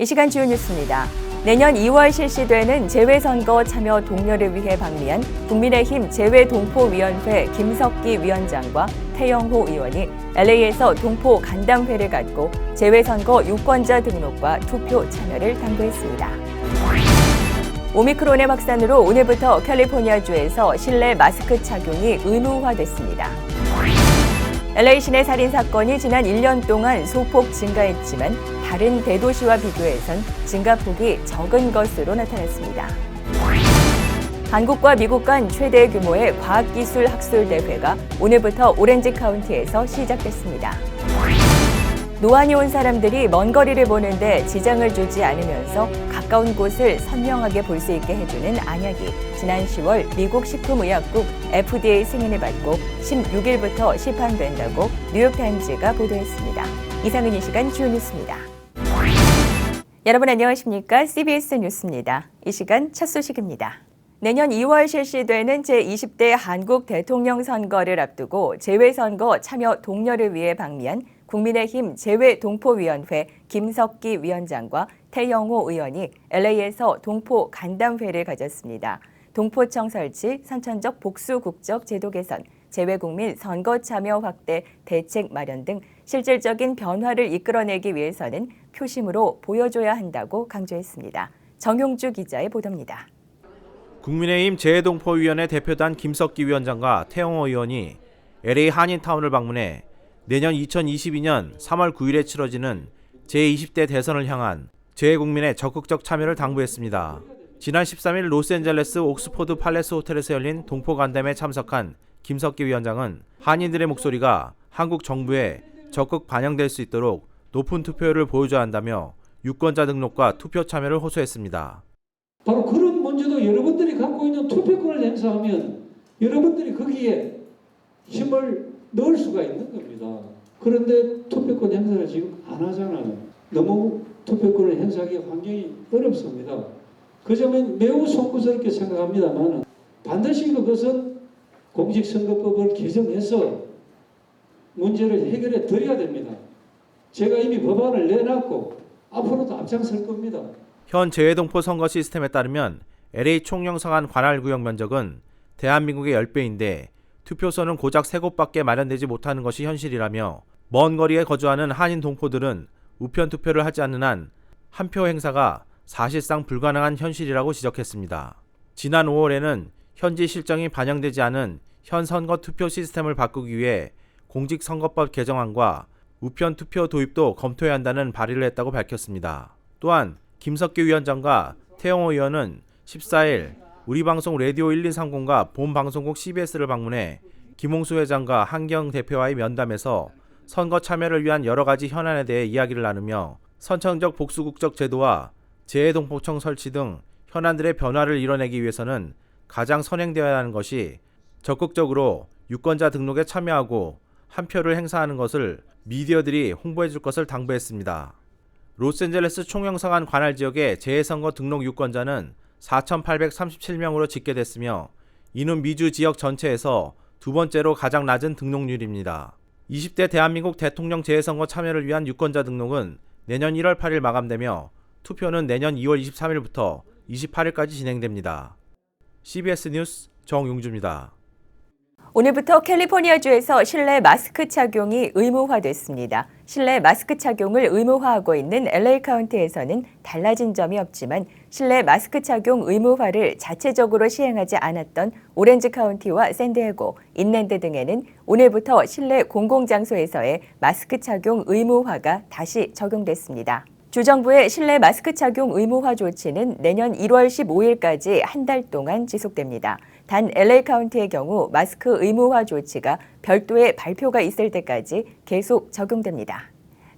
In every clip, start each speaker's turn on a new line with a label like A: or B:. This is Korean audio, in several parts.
A: 이 시간 주요 뉴스입니다. 내년 2월 실시되는 재외선거 참여 독려를 위해 방미한 국민의힘 재외동포위원회 김석기 위원장과 태영호 의원이 LA에서 동포 간담회를 갖고 재외선거 유권자 등록과 투표 참여를 당부했습니다. 오미크론의 확산으로 오늘부터 캘리포니아주에서 실내 마스크 착용이 의무화됐습니다. LA 시내 살인 사건이 지난 1년 동안 소폭 증가했지만 다른 대도시와 비교해선 증가폭이 적은 것으로 나타났습니다. 한국과 미국 간 최대 규모의 과학기술 학술 대회가 오늘부터 오렌지 카운티에서 시작됐습니다. 노안이 온 사람들이 먼 거리를 보는데 지장을 주지 않으면서 가까운 곳을 선명하게 볼 수 있게 해주는 안약이 지난 10월 미국 식품의약국 FDA 승인을 받고 16일부터 시판된다고 뉴욕타임즈가 보도했습니다. 이상은 이 시간 주요 뉴스입니다. 여러분 안녕하십니까? CBS 뉴스입니다. 이 시간 첫 소식입니다. 내년 2월 실시되는 제20대 한국 대통령 선거를 앞두고 재외선거 참여 독려를 위해 방미한 국민의힘 재외동포위원회 김석기 위원장과 태영호 의원이 LA에서 동포 간담회를 가졌습니다. 동포청 설치, 선천적 복수 국적 제도 개선, 재외국민 선거 참여 확대 대책 마련 등 실질적인 변화를 이끌어내기 위해서는 표심으로 보여줘야 한다고 강조했습니다. 정용주 기자의 보도입니다.
B: 국민의힘 재외동포위원회 대표단 김석기 위원장과 태영호 의원이 LA 한인타운을 방문해 내년 2022년 3월 9일에 치러지는 제20대 대선을 향한 재외국민의 적극적 참여를 당부했습니다. 지난 13일 로스앤젤레스 옥스포드 팔레스 호텔에서 열린 동포 간담회에 참석한 김석기 위원장은 한인들의 목소리가 한국 정부에 적극 반영될 수 있도록 높은 투표율을 보여줘야 한다며 유권자 등록과 투표 참여를 호소했습니다.
C: 바로 그런 문제도 여러분들이 갖고 있는 투표권을 행사하면 여러분들이 거기에 힘을 넣을 수가 있는 겁니다. 그런데 투표권 행사를 지금 안 하잖아요. 너무 투표권을 행사하기 환경이 어렵습니다. 그 점은 매우 송구스럽게 생각합니다만 반드시 그것은 공직선거법을 개정해서 문제를 해결해 드려야 됩니다. 제가 이미 법안을 내놨고 앞으로도 앞장설 겁니다.
B: 현 재외동포 선거 시스템에 따르면 LA 총영상한 관할구역 면적은 대한민국의 10배인데 투표소는 고작 3곳밖에 마련되지 못하는 것이 현실이라며 먼 거리에 거주하는 한인 동포들은 우편 투표를 하지 않는 한 한 표 행사가 사실상 불가능한 현실이라고 지적했습니다. 지난 5월에는 현지 실정이 반영되지 않은 현 선거 투표 시스템을 바꾸기 위해 공직선거법 개정안과 우편 투표 도입도 검토해야 한다는 발의를 했다고 밝혔습니다. 또한 김석기 위원장과 태영호 의원은 14일 우리방송 라디오 1230과 본방송국 CBS를 방문해 김홍수 회장과 한경 대표와의 면담에서 선거 참여를 위한 여러 가지 현안에 대해 이야기를 나누며 선천적 복수국적 제도와 재외동포청 설치 등 현안들의 변화를 이뤄내기 위해서는 가장 선행되어야 하는 것이 적극적으로 유권자 등록에 참여하고 한 표를 행사하는 것을 미디어들이 홍보해 줄 것을 당부했습니다. 로스앤젤레스 총영상한 관할 지역의 재외선거 등록 유권자는 4,837명으로 집계됐으며 이는 미주 지역 전체에서 두 번째로 가장 낮은 등록률입니다. 20대 대한민국 대통령 재외선거 참여를 위한 유권자 등록은 내년 1월 8일 마감되며 투표는 내년 2월 23일부터 28일까지 진행됩니다. CBS 뉴스 정용주입니다.
A: 오늘부터 캘리포니아주에서 실내 마스크 착용이 의무화됐습니다. 실내 마스크 착용을 의무화하고 있는 LA 카운티에서는 달라진 점이 없지만 실내 마스크 착용 의무화를 자체적으로 시행하지 않았던 오렌지 카운티와 샌디에고, 인랜드 등에는 오늘부터 실내 공공장소에서의 마스크 착용 의무화가 다시 적용됐습니다. 주정부의 실내 마스크 착용 의무화 조치는 내년 1월 15일까지 한 달 동안 지속됩니다. 단 LA 카운티의 경우 마스크 의무화 조치가 별도의 발표가 있을 때까지 계속 적용됩니다.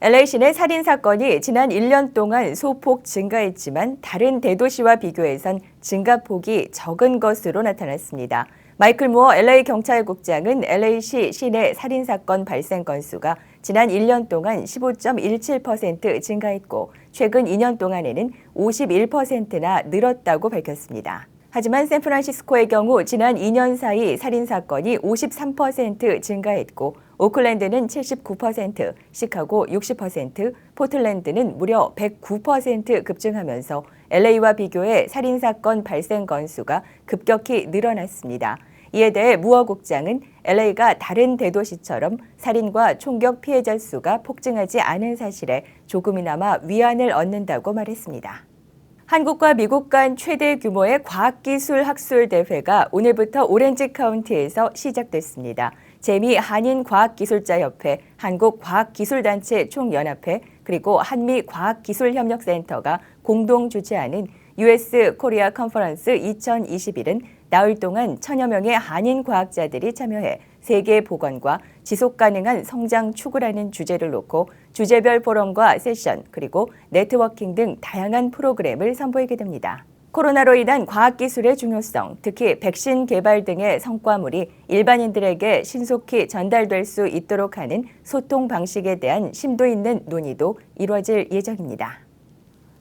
A: LA 시내 살인 사건이 지난 1년 동안 소폭 증가했지만 다른 대도시와 비교해선 증가폭이 적은 것으로 나타났습니다. 마이클 무어 LA 경찰국장은 LA시 시내 살인 사건 발생 건수가 지난 1년 동안 15.17% 증가했고 최근 2년 동안에는 51%나 늘었다고 밝혔습니다. 하지만 샌프란시스코의 경우 지난 2년 사이 살인사건이 53% 증가했고 오클랜드는 79%, 시카고 60%, 포틀랜드는 무려 109% 급증하면서 LA와 비교해 살인사건 발생 건수가 급격히 늘어났습니다. 이에 대해 무어 국장은 LA가 다른 대도시처럼 살인과 총격 피해자 수가 폭증하지 않은 사실에 조금이나마 위안을 얻는다고 말했습니다. 한국과 미국 간 최대 규모의 과학기술 학술 대회가 오늘부터 오렌지 카운티에서 시작됐습니다. 재미 한인과학기술자협회, 한국과학기술단체 총연합회, 그리고 한미과학기술협력센터가 공동 주최하는 US 코리아 컨퍼런스 2021은 나흘 동안 1000여 명의 한인 과학자들이 참여해 세계 보건과 지속가능한 성장 추구라는 주제를 놓고 주제별 포럼과 세션, 그리고 네트워킹 등 다양한 프로그램을 선보이게 됩니다. 코로나로 인한 과학기술의 중요성, 특히 백신 개발 등의 성과물이 일반인들에게 신속히 전달될 수 있도록 하는 소통 방식에 대한 심도 있는 논의도 이루어질 예정입니다.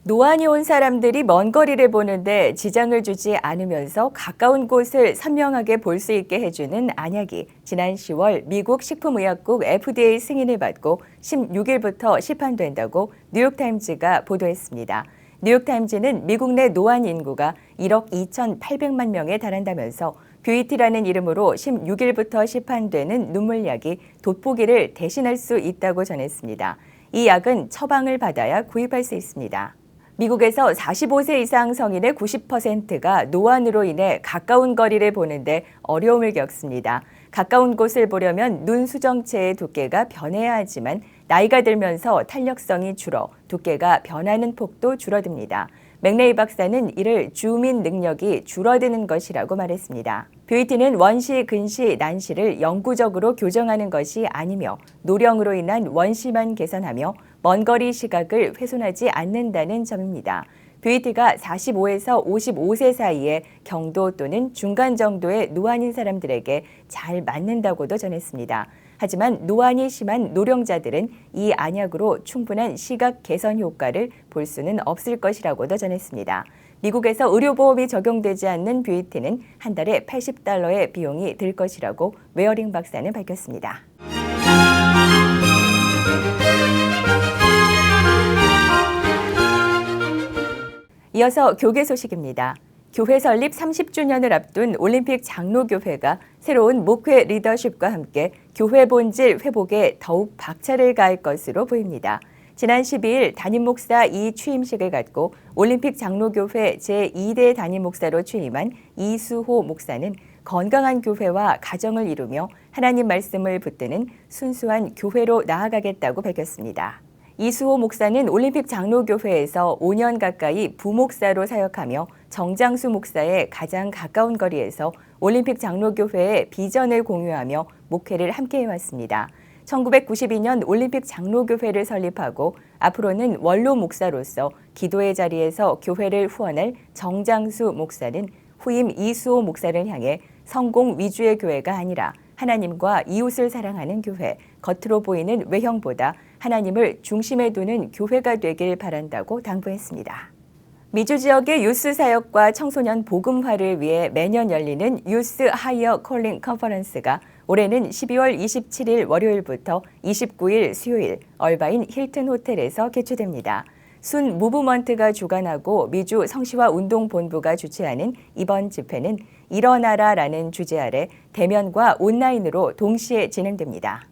A: 노안이 온 사람들이 먼 거리를 보는데 지장을 주지 않으면서 가까운 곳을 선명하게 볼 수 있게 해주는 안약이 지난 10월 미국 식품의약국 FDA 승인을 받고 16일부터 시판된다고 뉴욕타임즈가 보도했습니다. 뉴욕타임즈는 미국 내 노안 인구가 1억 2,800만 명에 달한다면서 뷰이티라는 이름으로 16일부터 시판되는 눈물약이 돋보기를 대신할 수 있다고 전했습니다. 이 약은 처방을 받아야 구입할 수 있습니다. 미국에서 45세 이상 성인의 90%가 노안으로 인해 가까운 거리를 보는데 어려움을 겪습니다. 가까운 곳을 보려면 눈 수정체의 두께가 변해야 하지만 나이가 들면서 탄력성이 줄어 두께가 변하는 폭도 줄어듭니다. 맥레이 박사는 이를 줌인 능력이 줄어드는 것이라고 말했습니다. 뷰이티는 원시, 근시, 난시를 영구적으로 교정하는 것이 아니며 노령으로 인한 원시만 개선하며 먼 거리 시각을 훼손하지 않는다는 점입니다. 뷰이티가 45에서 55세 사이의 경도 또는 중간 정도의 노안인 사람들에게 잘 맞는다고도 전했습니다. 하지만 노안이 심한 노령자들은 이 안약으로 충분한 시각 개선 효과를 볼 수는 없을 것이라고도 전했습니다. 미국에서 의료보험이 적용되지 않는 뷰이티는 한 달에 $80의 비용이 들 것이라고 웨어링 박사는 밝혔습니다. 이어서 교계 소식입니다. 교회 설립 30주년을 앞둔 올림픽 장로교회가 새로운 목회 리더십과 함께 교회 본질 회복에 더욱 박차를 가할 것으로 보입니다. 지난 12일 담임 목사 취임식을 갖고 올림픽 장로교회 제2대 담임 목사로 취임한 이수호 목사는 건강한 교회와 가정을 이루며 하나님 말씀을 붙드는 순수한 교회로 나아가겠다고 밝혔습니다. 이수호 목사는 올림픽 장로교회에서 5년 가까이 부목사로 사역하며 정장수 목사의 가장 가까운 거리에서 올림픽 장로교회의 비전을 공유하며 목회를 함께 해왔습니다. 1992년 올림픽 장로교회를 설립하고 앞으로는 원로 목사로서 기도의 자리에서 교회를 후원할 정장수 목사는 후임 이수호 목사를 향해 성공 위주의 교회가 아니라 하나님과 이웃을 사랑하는 교회, 겉으로 보이는 외형보다 하나님을 중심에 두는 교회가 되길 바란다고 당부했습니다. 미주 지역의 유스 사역과 청소년 복음화를 위해 매년 열리는 유스 하이어 콜링 컨퍼런스가 올해는 12월 27일 월요일부터 29일 수요일 얼바인 힐튼 호텔에서 개최됩니다. 순 무브먼트가 주관하고 미주 성시화 운동본부가 주최하는 이번 집회는 일어나라라는 주제 아래 대면과 온라인으로 동시에 진행됩니다.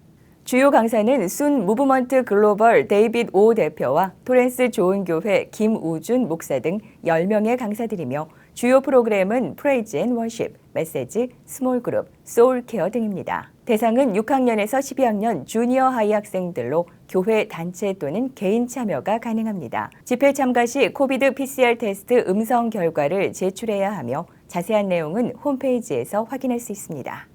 A: 주요 강사는 순 무브먼트 글로벌 데이빗 오 대표와 토렌스 좋은교회 김우준 목사 등 10명의 강사들이며 주요 프로그램은 프레이즈 앤 워십, 메시지, 스몰 그룹, 소울 케어 등입니다. 대상은 6학년에서 12학년 주니어 하이 학생들로 교회 단체 또는 개인 참여가 가능합니다. 집회 참가 시 코비드 PCR 테스트 음성 결과를 제출해야 하며 자세한 내용은 홈페이지에서 확인할 수 있습니다.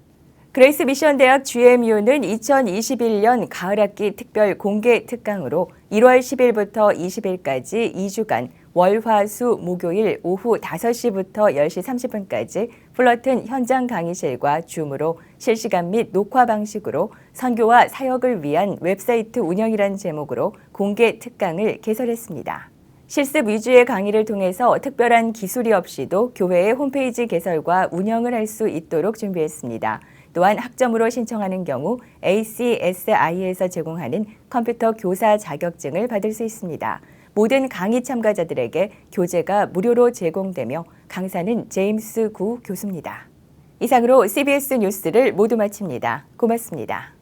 A: 그레이스 미션 대학 GMU는 2021년 가을학기 특별 공개 특강으로 1월 10일부터 20일까지 2주간 월화수 목요일 오후 5시부터 10시 30분까지 플러튼 현장 강의실과 줌으로 실시간 및 녹화 방식으로 선교와 사역을 위한 웹사이트 운영이란 제목으로 공개 특강을 개설했습니다. 실습 위주의 강의를 통해서 특별한 기술이 없이도 교회의 홈페이지 개설과 운영을 할 수 있도록 준비했습니다. 또한 학점으로 신청하는 경우 ACSI에서 제공하는 컴퓨터 교사 자격증을 받을 수 있습니다. 모든 강의 참가자들에게 교재가 무료로 제공되며 강사는 제임스 구 교수입니다. 이상으로 CBS 뉴스를 모두 마칩니다. 고맙습니다.